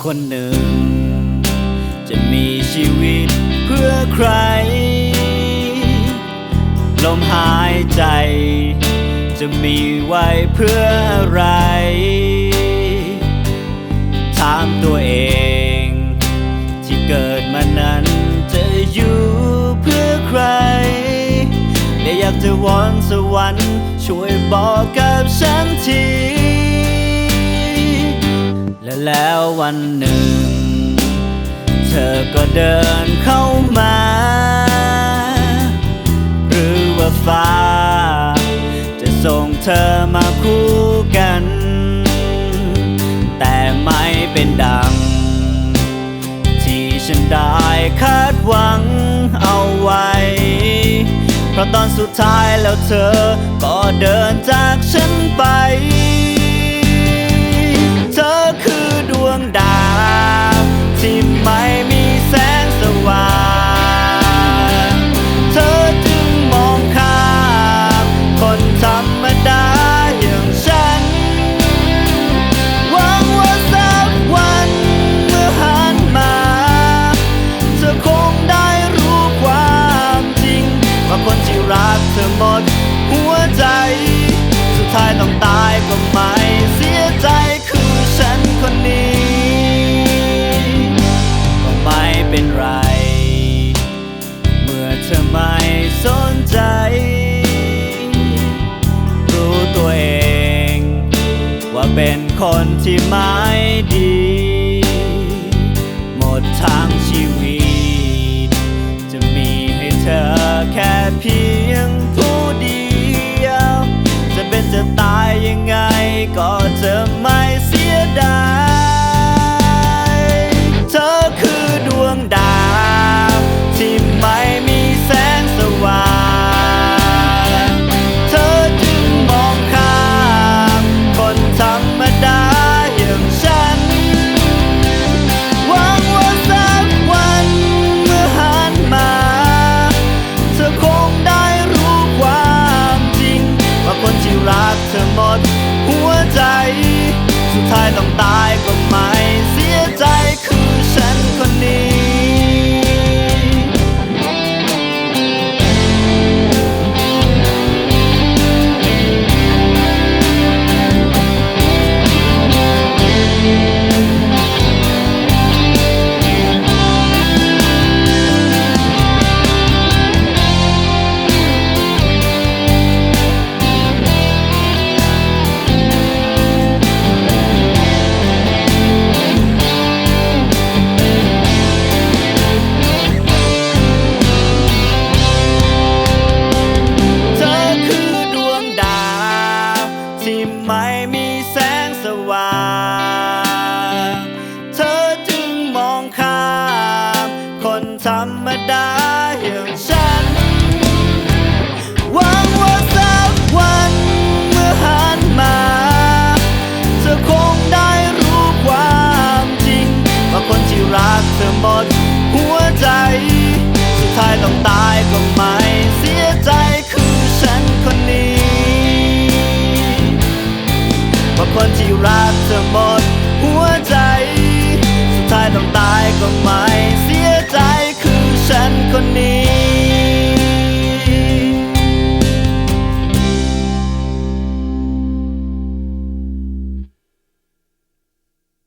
คนหนึ่งจะมีชีวิตเพื่อใครลมหายใจจะมีไว้เพื่ออะไรถามตัวเองที่เกิดมานั้นจะอยู่เพื่อใครและอยากจะวอนสวรรค์ช่วยบอกกับฉันทีและแล้ววันหนึ่งเธอก็เดินเข้ามาหรือว่าฟ้าจะส่งเธอมาคู่กันแต่ไม่เป็นดังที่ฉันได้คาดหวังเอาไว้เพราะตอนสุดท้ายแล้วเธอก็เดินจากฉันไปเธอคือดวงดาวที่ไม่มีแสงสว่างเธอจึงมองข้ามคนธรรมดาอย่างฉันหวังว่าสักวันเมื่อหันมาเธอคงได้รู้ความจริงว่าคนที่รักเธอหมดหัวใจสุดท้ายต้องตายก็ไม่เสียใจคือฉันคนนี้ก็ไม่เป็นไรเมื่อเธอไม่สนใจรู้ตัวเองว่าเป็นคนที่ไม่ดีหมดทางชีวิตจะมีให้เธอแค่เพียงผู้เดียวจะเป็นจะตายยังไงก็จะไม่เสียดายเธอคือดวงดาวที่ไม่มีแสงสว่างเธอจึงมองข้ามคนธรรมดาอย่างฉันหวังว่าสักวันเมื่อหันมาเธอคงได้รู้ความจริงว่าคนที่รักเธอหมดหัวใจสุดท้ายต้องตายก็ไม่เสียใจคือฉันคนนี้ที่ไม่มีแสงสว่างเธอจึงมองข้ามคนธรรมดาอย่างฉันหวังว่าสักวันเมื่อหันมาเธอคงได้รู้ความจริงว่าคนที่รักเธอหมดหัวใจสุดท้ายต้องตายก็ไม่เสียใจคือฉันคนนี้ว่าคนที่รักเธอหมดหัวใจสุดท้ายต้องตายก็ไม่เสียใจคือฉันคนนี้